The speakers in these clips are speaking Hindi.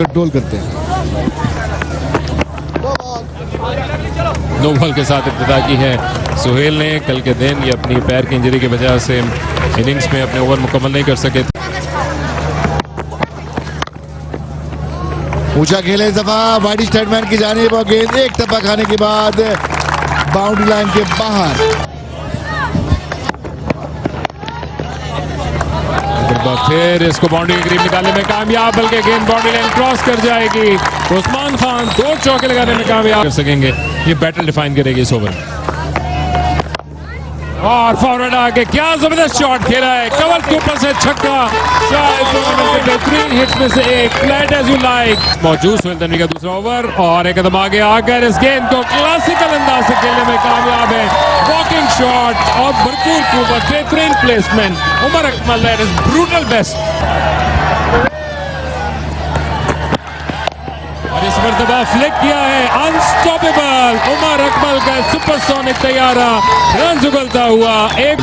कंट्रोल करते हैं। नो बॉल के साथ इब्तिदा की है सुहेल ने। कल के दिन ये अपनी पैर की इंजरी की वजह से इनिंग्स में अपने ओवर मुकम्मल नहीं कर सके थे। ऊंचा खेले इस दफा वाइड स्टेटमैन की जानिब और गेंद एक टप्पा खाने के बाद बाउंड्री लाइन के बाहर। फिर इसको बाउंड्री के करीब निकालने में कामयाब, बल्कि गेंद बाउंड्री लाइन क्रॉस कर जाएगी। उस्मान खान 2 चौके लगाने में कामयाब कर सकेंगे। ये बैटल डिफाइन करेगी इस ओवर में। और फॉरवर्ड आके क्या जबरदस्त शॉट खेला है, कवर के ऊपर से छक्का। शायद बेहतरीन हिट्स में से एक, फ्लैट एज यू लाइक। मौजूद सुहेल तनवीर का दूसरा ओवर और एक कदम आगे आकर इस गेंद को क्लासिकल अंदाज से खेलने में कामयाब है। वॉकिंग शॉट और भरपूर कुव्वत, बेहतरीन placement. Umar Akmal that is brutal best. और इस मर्तबा फ्लिक किया है, अनस्टॉपेबल। उमर अकमल का सुपरसोनिक तैयारा रन उगलता हुआ एक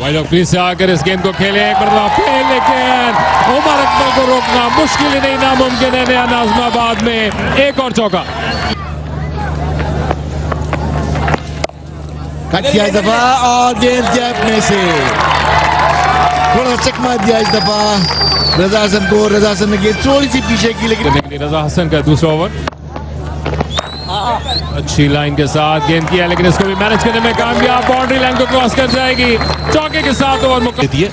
वाइड ऑफ क्रीज से आकर इस गेंद को खेले एक मरतबा फिर, लेकिन उमर अकमल को रोकना मुश्किल ही नहीं नामुमकिन है। नया नाज़िमाबाद में एक और चौका कट किया इस दफा और गेंद गैप में से थोड़ा चकमा दिया इस दफा रजा हसन को। रजा हसन ने गेंद थोड़ी सी पीछे की, लेकिन रजा हसन का दूसरा ओवर अच्छी लाइन के साथ गेंद किया, लेकिन इसको भी मैनेज करने में कामयाब। बाउंड्री लाइन को क्रॉस कर जाएगी। चौके के साथ ओवर मुकम्मल।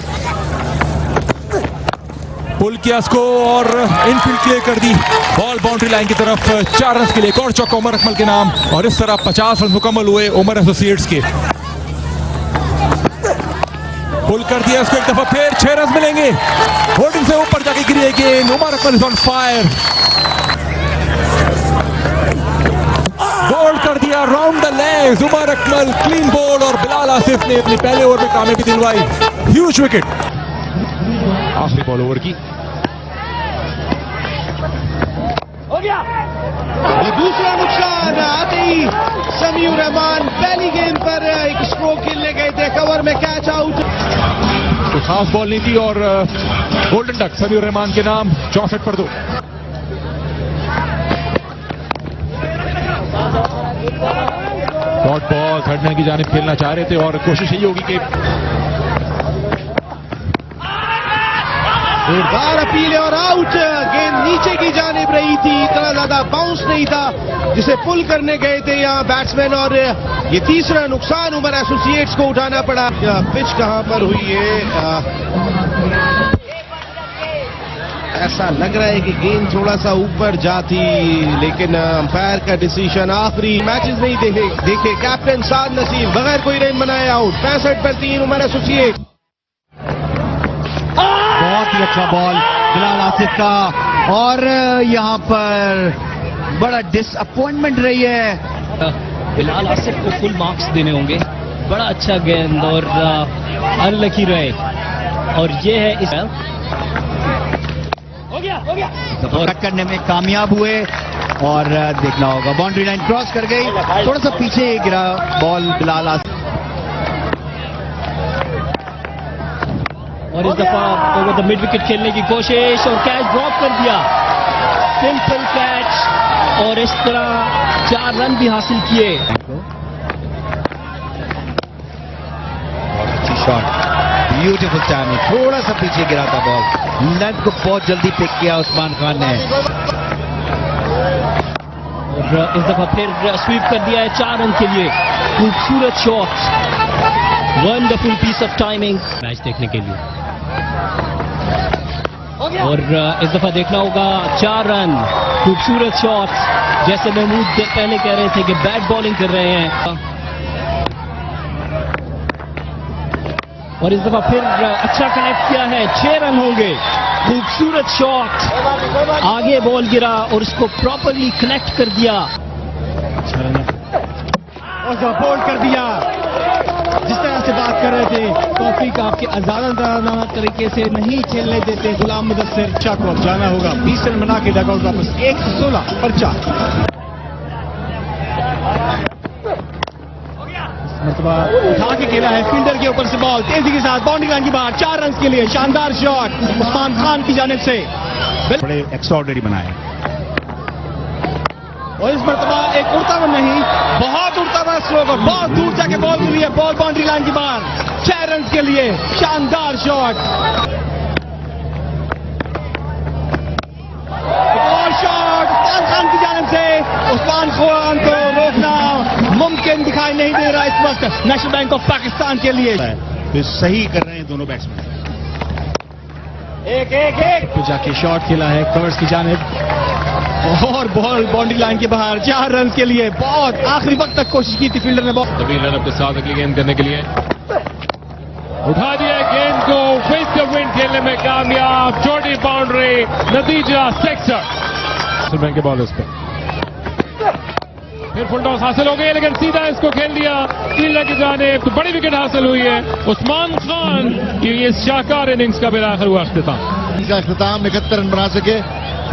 पुल किया इसको और इनफील्ड क्लियर कर दी। बॉल बाउंड्री लाइन की तरफ 4 रन के लिए एक और चौका उमर अकमल के नाम। और इस तरह 50 रन मुकम्मल हुए उमर एसोसिएट्स के। पुल कर दिया इसको एक दफा फिर 6 रन मिलेंगे। होल्डिंग से ऊपर जाके गिरी है गेंद। Umar Akmal is on fire. Bowled कर दिया round the legs Umar Akmal, clean ball. और बिलाल आसिफ ने अपने पहले ओवर में कामयाबी दिलवाई। Huge wicket. आखिरी बॉल ओवर की हो गया। ये दूसरा नुकसान आते ही समीउर रहमान पहली गेंद पर एक स्ट्रोक खेलने गए थे, कवर में कैच आउट। तो खास बॉल नहीं थी और गोल्डन डक समीउर रहमान के नाम 64 पर 2। डॉट बॉल थर्ड मैन की जानिब खेलना चाह रहे थे और कोशिश यही होगी कि जोरदार अपील और आउट। गेंद नीचे की जानिब रही थी, इतना ज्यादा बाउंस नहीं था जिसे पुल करने गए थे यहाँ बैट्समैन। और ये तीसरा नुकसान उमर एसोसिएट्स को उठाना पड़ा। पिच कहां पर हुई है, ऐसा लग रहा है कि गेंद थोड़ा सा ऊपर जाती, लेकिन अंपायर का डिसीजन। आखिरी मैचेस नहीं देखे कैप्टन साद नसीम बगैर कोई रन बनाए आउट। 65 पर 3 उमर एसोसिएट। बहुत ही अच्छा बॉल बिलाल आसिफ का और यहाँ पर बड़ा डिसअपॉइंटमेंट रही है। बिलाल आसिफ को फुल मार्क्स देने होंगे। बड़ा अच्छा गेंद और अनलकी रहे और ये है इस हो गया। कट करने में कामयाब हुए और देखना होगा बाउंड्री लाइन क्रॉस कर गई, थोड़ा सा पीछे गिरा बॉल बिलाल आसिफ। और इस दफा ओवर द मिड विकेट खेलने की कोशिश और कैच ड्रॉप कर दिया। सिंपल कैच और इस तरह 4 रन भी हासिल किए। अच्छी शॉट, ब्यूटीफुल टाइमिंग, थोड़ा सा पीछे गिरा था बॉल। लेंथ को बहुत जल्दी पिक किया उस्मान खान ने और इस दफा फिर स्वीप कर दिया है 4 रन के लिए। खूबसूरत shot, wonderful piece of timing match देखने के लिए। और इस दफा देखना होगा 4 रन, खूबसूरत शॉट। जैसे महमूद पहले कह रहे थे कि बैट बॉलिंग कर रहे हैं। और इस दफा फिर अच्छा कनेक्ट किया है, 6 रन होंगे। खूबसूरत शॉट, आगे बॉल गिरा और उसको प्रॉपरली कनेक्ट कर दिया। और बोल्ड कर दिया। जिस तरह से बात कर रहे थे टॉफी का आपके आजादाना तरीके से नहीं खेलने देते गुलाम मुदस्सिर शाह को अब जाना होगा। 20 रन बना के डगआउट वापस 116 पर 4। मरतबा उठा के खेला है फील्डर के ऊपर से बॉल तेजी के साथ बाउंड्री लाइन की बाहर 4 रन के लिए शानदार शॉट उस्मान खान की जानिब से बड़े एक्स्ट्राऑर्डिनरी बनाए और इस मरतबा एक उड़ता हुआ नहीं बहुत उड़ता हुआ स्ट्रोक और बहुत दूर जाके बॉल के लिए बॉल बाउंड्री लाइन की बाहर 6 रन के लिए शानदार शॉट और शॉट उस्मान खान की जानिब से उस्मान खान को रोकना मुमकिन दिखाई नहीं दे रहा इस वक्त नेशनल बैंक ऑफ पाकिस्तान के लिए तो सही कर रहे हैं दोनों बैट्समैन एक तो जाके शॉट खेला है कवर्स की जानिब और बॉल बाउंड्री लाइन के बाहर 4 रन के लिए बहुत आखिरी वक्त तक कोशिश की थी फील्डर ने बॉल तभी रन के साथ अगली गेंद करने के लिए उठा दिया गेंद को विद द विंड खेलने में कामयाब छोटी बाउंड्री नतीजा 6 बैंक के बॉलर्स पे फिर फुल टॉस हासिल हो गई लेकिन सीधा इसको खेल दिया फील्डर की जानिब तो बड़ी विकेट हासिल हुई है उस्मान खान की ये शानदार इनिंग्स का बिलाखिर हुआ अख्तिताम इनका अख्तिताम 71 रन बना सके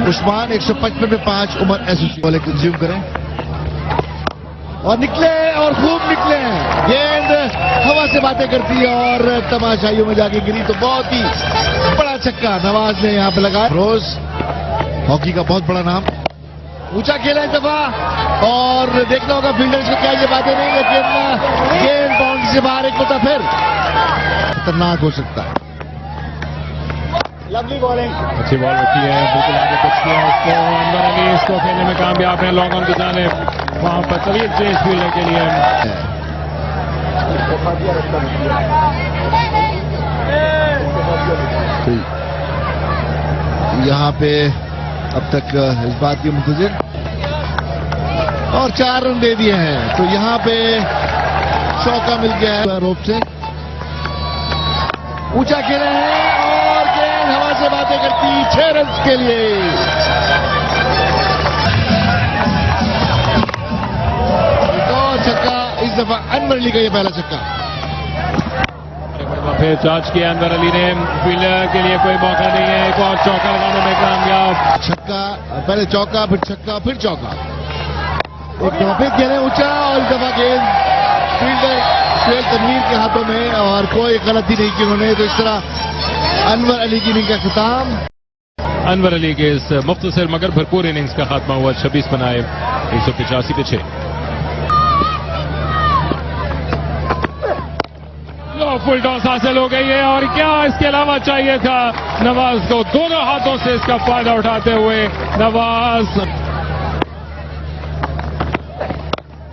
उस्मान 155 में 5 उमर एसोसी वाले कंज्यूम करें और निकले और खूब निकले गेंद हवा से बातें करती है और तमाशाइयों में जाके गिरी तो बहुत ही बड़ा छक्का नवाज ने यहां पे लगाया रोज हॉकी का बहुत बड़ा नाम ऊंचा खेला इस दफा और देखना होगा फील्डर्स को क्या ये बातें नहीं लेकिन गेंद बाउंड्री से बाहर एक होता फिर खतरनाक हो सकता है लवली बॉलिंग अच्छी बॉल रखी है बिल्कुल आगे पिच किया उसको अंदर अली इसको खेलने में कामयाब है लॉन्ग ऑन की जानिब वहां पर तवील चेज फील्डर के लिए यहाँ पे अब तक इस बात की मुंतजिर और 4 रन दे दिए हैं तो यहाँ पे चौका मिल गया है रोप से ऊंचा खेले हैं और गेंद हवा से बातें करती 6 रन के लिए एक और छक्का इस दफा अनवर अली का ये पहला छक्का फिर चार्ज किया अंदर अली ने फील्डर के लिए कोई मौका नहीं है एक और चौका लगाने में कामयाब छक्का पहले चौका फिर छक्का फिर चौका एक दफा फिर खेले ऊंचा और इस दफा गेंद फील्डर सुहेल तनवीर के हाथों में और कोई गलती नहीं की उन्होंने तो इस तरह अनवर अली की इनिंग का खिताब अनवर अली के इस मुख्तसर मगर भरपूर इनिंग्स का खात्मा हुआ 26 बनाए 185 पे 6 फुल टॉस हासिल हो गई है और क्या इसके अलावा चाहिए था नवाज को दोनों हाथों से इसका फायदा उठाते हुए नवाज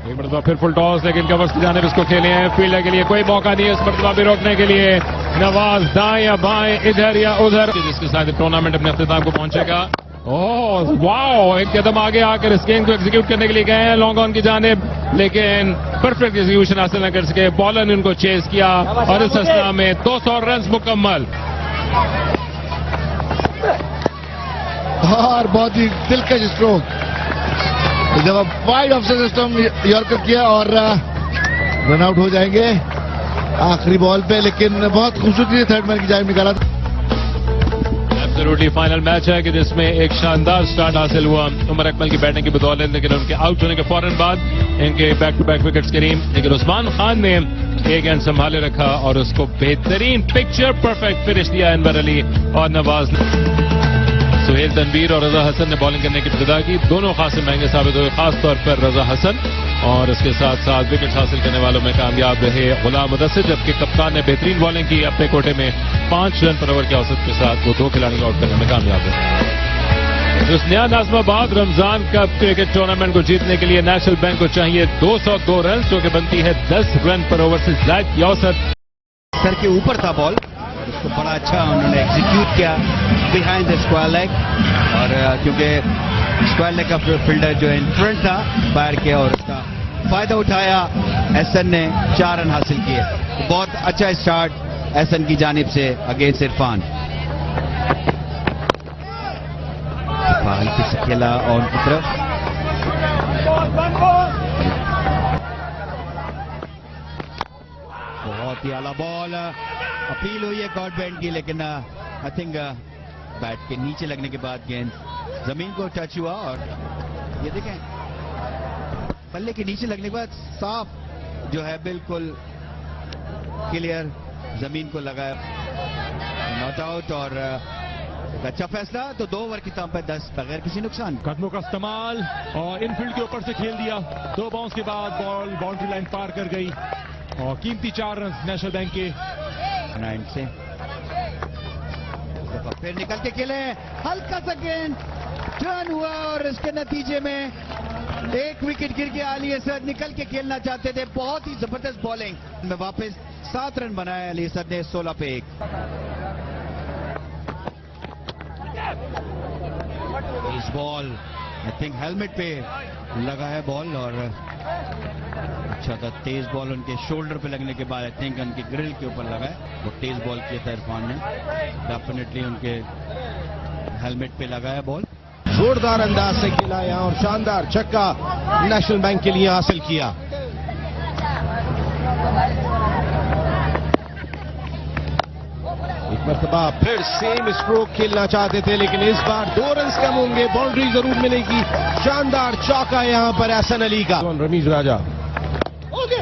एक मरतबा फिर फुल टॉस लेकिन कवर्स की जानिब इसको खेले हैं फील्डर के लिए कोई मौका नहीं है इस मरतबा भी रोकने के लिए नवाज दाएं या बाएं इधर या उधर जिसके साथ टूर्नामेंट अपने अख्तिताम को पहुंचेगा ओह वाओ एक कदम आगे आकर इस गेंद को एग्जीक्यूट करने के लिए गए हैं लॉन्ग ऑन की जानिब लेकिन परफेक्ट एग्जीक्यूशन हासिल न कर सके बॉलर ने उनको चेस किया और इस अवस्था में 200 रन मुकम्मल और बहुत ही दिलकश स्ट्रोक जब वाइड ऑफ सिस्टम यॉर्कर किया और रन आउट हो जाएंगे आखिरी बॉल पे लेकिन बहुत खूबसूरती से थर्ड मैन की जानिब निकाला एब्सोल्युटली फाइनल मैच है कि जिसमें एक शानदार स्टार्ट हासिल हुआ उमर अकमल की बैटिंग की बदौलत लेकिन उनके आउट होने के फौरन बाद इनके बैक टू बैक विकेट्स करीम लेकिन उस्मान खान ने एक एंड संभाले रखा और उसको बेहतरीन पिक्चर परफेक्ट फिनिश दिया अनवर अली और नवाज ने सुहेल तनवीर और रजा हसन ने बॉलिंग करने की इब्तिदा की दोनों खासे महंगे साबित हुए खासतौर पर रजा हसन और इसके साथ साथ विकेट हासिल करने वालों में कामयाब रहे गुलाम मुदस्सिर जबकि कप्तान ने बेहतरीन बॉलिंग की अपने कोटे में 5 रन पर ओवर के औसत के साथ वो 2 खिलाड़ियों को आउट करने में कामयाब रहे इस नया Nazimabad Ramzan cup cricket tournament को जीतने के लिए नेशनल बैंक को चाहिए 202 रन जो कि बनती है 10 रन पर ओवर से ज्यादा की औसत सर के ऊपर था बॉल उसको बड़ा अच्छा उन्होंने एग्जीक्यूट किया बिहाइंड द स्क्वायर लेग और क्योंकि स्क्वायर लेग का फील्डर जो इन फ्रंट था बाहर के और उसका फायदा उठाया एहसन ने 4 रन हासिल किए तो बहुत अच्छा स्टार्ट एहसन की जानिब से अगेंस्ट इरफान हल्की से खेला ऑन की तरफ बहुत ही आला बॉल अपील हुई है गॉडबैंड की लेकिन आई थिंक बैट के नीचे लगने के बाद गेंद जमीन को टच हुआ और ये देखें पल्ले के नीचे लगने के बाद साफ जो है बिल्कुल क्लियर जमीन को लगा, नॉट आउट। और अच्छा फैसला, तो 2 ओवर की तौर पर 10 बगैर किसी नुकसान। कदमों का इस्तेमाल और इनफील्ड के ऊपर से खेल दिया। 2 बाउंस के बाद बॉल बाउंड्री लाइन पार कर गई और कीमती 4 रन नेशनल बैंक के 9 से फिर निकल के खेले, हल्का सा गेंद टर्न हुआ और इसके नतीजे में 1 विकेट गिर गया। अली असद निकल के खेलना चाहते थे, बहुत ही जबरदस्त बॉलिंग में वापस 7 रन बनाए अली असद ने 16 पे 1। इस बॉल आई थिंक हेलमेट पे लगा है बॉल और अच्छा था, तेज बॉल उनके शोल्डर पे लगने के बाद आई थिंक उनके ग्रिल के ऊपर लगा है। वो तेज बॉल किया था इरफान ने, डेफिनेटली उनके हेलमेट पे लगा है बॉल। जोरदार अंदाज से खेला यहाँ और शानदार छक्का नेशनल बैंक के लिए हासिल किया। एक मरतबा फिर सेम स्ट्रोक खेलना चाहते थे, लेकिन इस बार 2 रन कम होंगे, बाउंड्री जरूर मिलेगी। शानदार चौका यहाँ पर एहसन अली का। रमीज राजा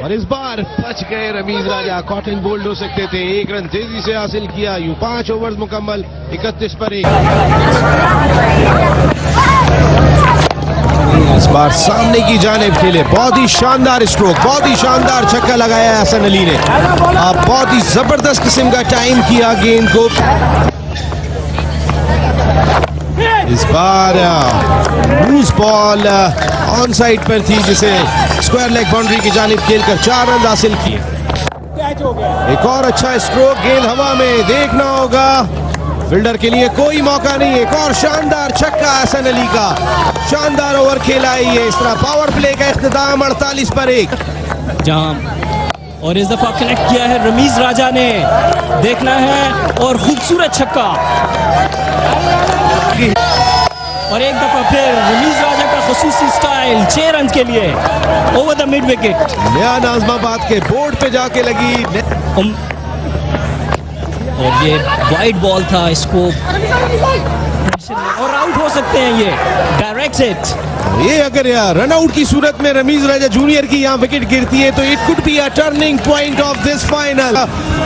और इस बार बच गए रमीज राजा, कॉटन बोल्ड हो सकते थे। 1 रन तेजी से हासिल किया। यूं 5 ओवर मुकम्मल, 31 पर 1। इस बार सामने की जानिब खेले, बहुत ही शानदार स्ट्रोक, बहुत ही शानदार छक्का लगाया एहसन अली ने। आप बहुत ही जबरदस्त किस्म का टाइम किया गेंद को। इस बार लूज बॉल ऑन साइड पर थी, जिसे स्क्वायर लेग बाउंड्री की जानिब खेलकर 4 रन हासिल किए। एक और अच्छा स्ट्रोक, गेंद हवा में, देखना होगा फील्डर के लिए कोई मौका नहीं। एक और शानदार छक्का एहसन अली का, शानदार ओवर खेला है ये। इस तरह पावर प्ले का इख्तिताम 48 पर 1। जहां और इस दफा कनेक्ट किया है रमीज राजा ने, देखना है और खूबसूरत छक्का। और एक दफा फिर रमीज राजा का खसूसी स्टाइल 6 रन के लिए ओवर द मिड विकेट। नया नाजमाबाद के बोर्ड पे जाके लगी और ये वाइड बॉल था, इसको और आउट हो सकते हैं ये डायरेक्ट हिट। ये अगर रन आउट की सूरत में रमीज राजा जूनियर की यहाँ विकेट गिरती है तो it could be a turning point of this final.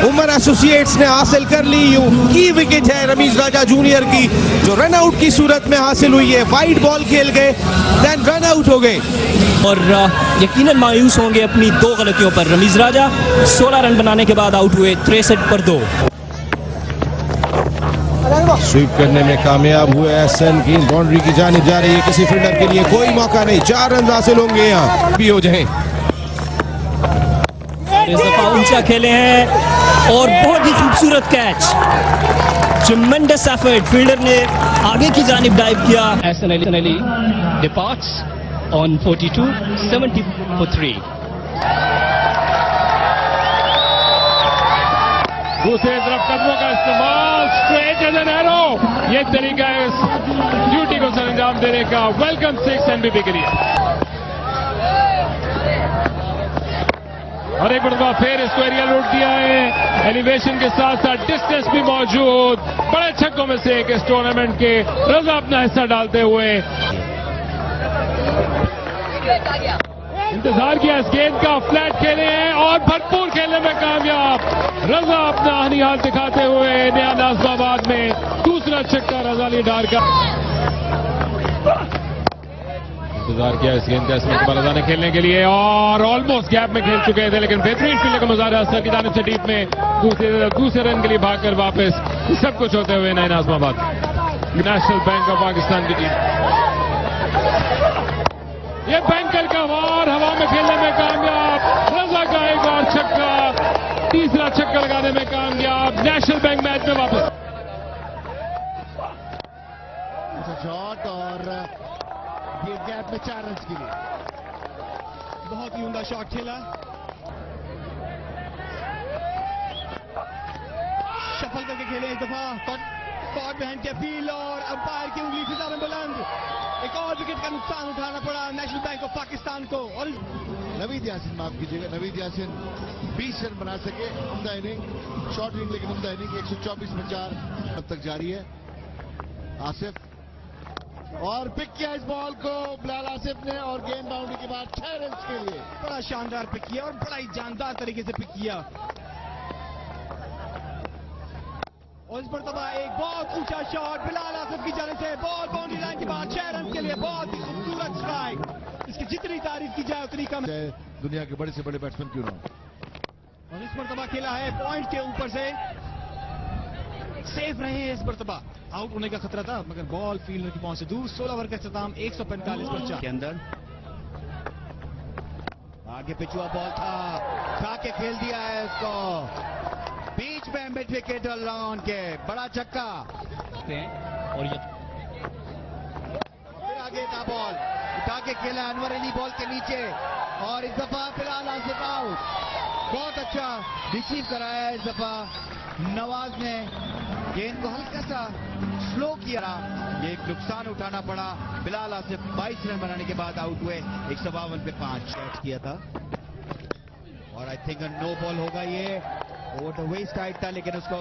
Umar associates ने हासिल कर ली यूं की विकेट है रमीज राजा जूनियर की, जो रन आउट की सूरत में हासिल हुई है। वाइड बॉल खेल गए, देन रन आउट हो गए और यकीनन मायूस होंगे अपनी 2 गलतियों पर। रमीज राजा 16 रन बनाने के बाद आउट हुए 63 पर 2। स्वीप करने में कामयाब हुए एहसन, गेंद बाउंड्री की जानिब जा रही है। किसी फील्डर के लिए कोई मौका नहीं, 4 रन हासिल होंगे यहाँ भी हो जाए। इस दफा ऊंचा खेले हैं और बहुत ही खूबसूरत कैच, ट्रेमेंडस एफर्ट, फील्डर ने आगे की जानिब डाइव किया। Ahsan Ali departs on 42, 70 for 3। दूसरी तरफ कदमों का इस्तेमाल, स्ट्रेट एज एन एरो, ये तरीका है इस ड्यूटी को सर अंजाम देने का। वेलकम 6 एमबीपी के लिए। और एक मरतबा फिर इसको एरिया लूट दिया है, एलिवेशन के साथ साथ डिस्टेंस भी मौजूद। बड़े छक्कों में से एक इस टूर्नामेंट के, रजा अपना हिस्सा डालते हुए इंतजार किया इस गेंद का, फ्लैट खेले हैं और भरपूर खेलने में कामयाब। रजा अपना हनी हाथ दिखाते हुए नया नाजमाबाद में दूसरा छक्का रजा अली डार का। इंतजार किया इस गेंद का, इसमें रजा ने खेलने के लिए और ऑलमोस्ट गैप में खेल चुके थे, लेकिन बेहतरीन फील्ड का मुजाहरा असर की जानिब से डीप में दूसरे रन के लिए भागकर वापस। सब कुछ होते हुए नया Najmabad national bank of Pakistan की टीम। ये बैंकर का वार हवा में खेलने में कामयाब, रजा का एक और छक्का, तीसरा छक्का लगाने में कामयाब। नेशनल बैंक मैच में वापस। शॉट और ये गैप में 4 रन के लिए बहुत ही उम्दा शॉट खेला, शफल करके खेले इस दफा, कॉट बहन के फील और अंपायर की उंगली फिजा में बुलंद। एक और विकेट का नुकसान उठाना पड़ा नेशनल बैंक ऑफ पाकिस्तान को। और नवीद यासिन, माफ कीजिएगा, नवीद यासिन 20 रन बना सके, उम्दा इनिंग, शॉर्ट इनिंग लेकिन उम्दा इनिंग। 124 में 4 अब तक जारी है। आसिफ और पिक किया इस बॉल को बिलाल आसिफ ने और गेंद बाउंड्री के बाद 6 रन के लिए। बड़ा शानदार पिक किया और बड़ा ही जानदार तरीके से पिक किया। और इस मरतबा एक बहुत ऊंचा शॉट बिलाल आसिफ की जाने से, बॉल बाउंड्री लाइन के बाद 6 रन के लिए। बहुत ही खूबसूरत स्ट्राइक, इसकी जितनी तारीफ की जाए उतनी कम। दुनिया के बड़े से बड़े बैट्समैन क्यों ना। और इस मरतबा खेला है पॉइंट के ऊपर से, सेफ रहे हैं इस मरतबा। आउट होने का खतरा था मगर बॉल फील्डर की पहुंच से दूर। 16 ओवर का इख्तिताम 145 पर 4 के अंदर आगे पिछुआ बॉल था, खा के खेल दिया है उसको बीच में मिड विकेट ऑन के, बड़ा छक्का। और ये फिर आगे था बॉल, उठा के खेला अनवर अली बॉल के नीचे और इस दफा बिलाल आसिफ आउट। बहुत अच्छा रिसीव कराया इस दफा नवाज ने, गेंद को हल्का सा स्लो किया। ये एक नुकसान उठाना पड़ा। बिलाल आसिफ 22 रन बनाने के बाद आउट हुए 152 पे 5 कैच किया था और आई थिंक नो बॉल होगा ये। ओवर द वेस्ट साइड था लेकिन उसको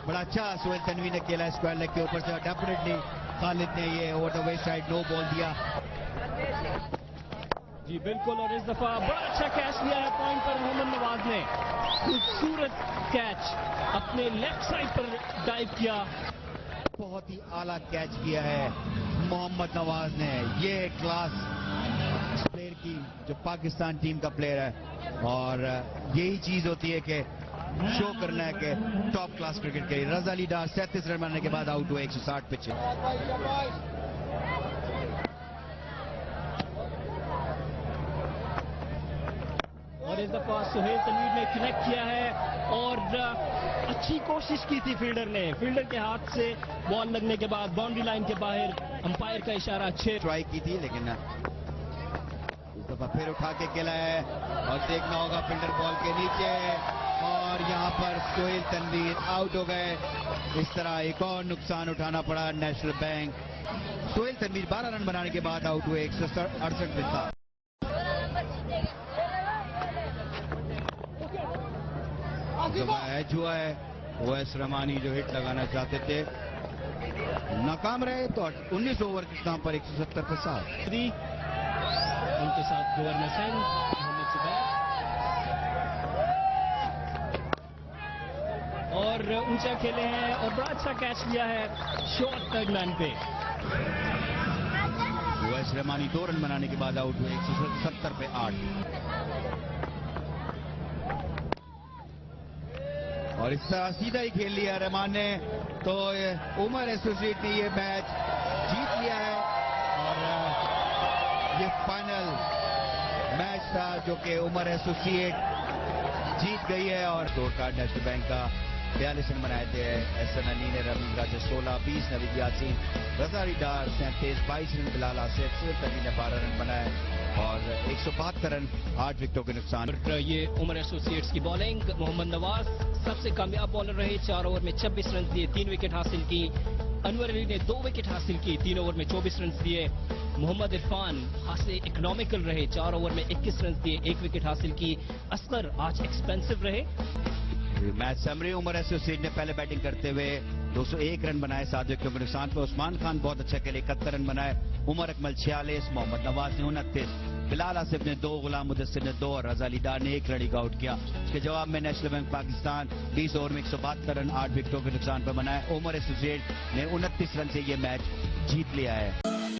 बड़ा अच्छा सोहेल तनवी ने खेला स्क्वायर लेग के ऊपर से। डेफिनेटली खालिद ने ये over the waist side no ball दिया। जी बिल्कुल, और इस दफा बड़ा अच्छा कैच लिया है पॉइंट पर मोहम्मद नवाज ने। खूबसूरत कैच अपने लेफ्ट साइड पर डाइव किया। बहुत ही आला कैच किया है मोहम्मद नवाज ने। ये क्लास प्लेयर की जो पाकिस्तान टीम का प्लेयर है और यही चीज होती है कि शो करना है कि टॉप क्लास क्रिकेट के। रजा अली डार 37 रन मारने के बाद आउट हुए 160 पिच। और इस दफा सुहेल तनवीर ने कनेक्ट किया है और अच्छी कोशिश की थी फील्डर ने। फील्डर के हाथ से बॉल लगने के बाद बाउंड्री लाइन के बाहर अंपायर का इशारा अच्छे ट्राई की थी लेकिन इस दफा फिर उठा के खेला है और देखना होगा फील्डर बॉल के नीचे और यहां पर सोहेल तनवीर आउट हो गए। इस तरह एक और नुकसान उठाना पड़ा नेशनल बैंक। सोहेल तनवीर 12 रन बनाने के बाद आउट हुए 168 पे था। हुआ है ओवैस रहमानी जो हिट लगाना चाहते थे नाकाम रहे तो 19 ओवर के काम पर 170 पे 7। उनके साथ गवर्नर सिंह, मोहम्मद जुबैर और ऊंचा खेले हैं और बड़ा अच्छा कैच लिया है शॉर्ट थर्ड मैन पे। ओवैस रहमानी 2 रन बनाने के बाद आउट हुए 170 पे 8। और इस तरह सीधा ही खेल लिया रहमान ने तो उमर एसोसिएट ने ये मैच जीत लिया है और ये फाइनल मैच था जो कि उमर एसोसिएट जीत गई है। और स्कोर कार्ड नेशनल बैंक का 42 रन बनाए थे एहसन अली ने, रवींद्र राजा 16, 20 नवीद यासीन, रजा अली डार 37, 22 रन बिलाल आसिफ, सुहेल तनवीर ने 12 रन बनाए और 172 रन 8 विकेटों के नुकसान। और ये उमर एसोसिएट्स की बॉलिंग, मोहम्मद नवाज सबसे कामयाब बॉलर रहे। 4 ओवर में 26 रन दिए, 3 विकेट हासिल की। अनवर अली ने 2 विकेट हासिल की, 3 ओवर में 24 रन दिए। मोहम्मद इरफान खासे इकोनॉमिकल रहे, 4 ओवर में 21 रन दिए, 1 विकेट हासिल की। असगर आज एक्सपेंसिव रहे। मैच समरी उमर एसोसिएट ने पहले बैटिंग करते हुए 201 रन बनाए, 7 विकेटों के नुकसान पर। उस्मान खान बहुत अच्छा खेले, 71 रन बनाए। उमर अकमल 46, मोहम्मद नवाज ने 29, बिलाल आसिफ ने 2, गुलाम मुदस्सिर ने 2 और रजा अली डार ने 1 रन आउट किया। इसके जवाब में नेशनल बैंक पाकिस्तान 20 ओवर में 172 रन 8 विकेटों के नुकसान पर बनाए। उमर एसोसिएट ने 29 रन से ये मैच जीत लिया है।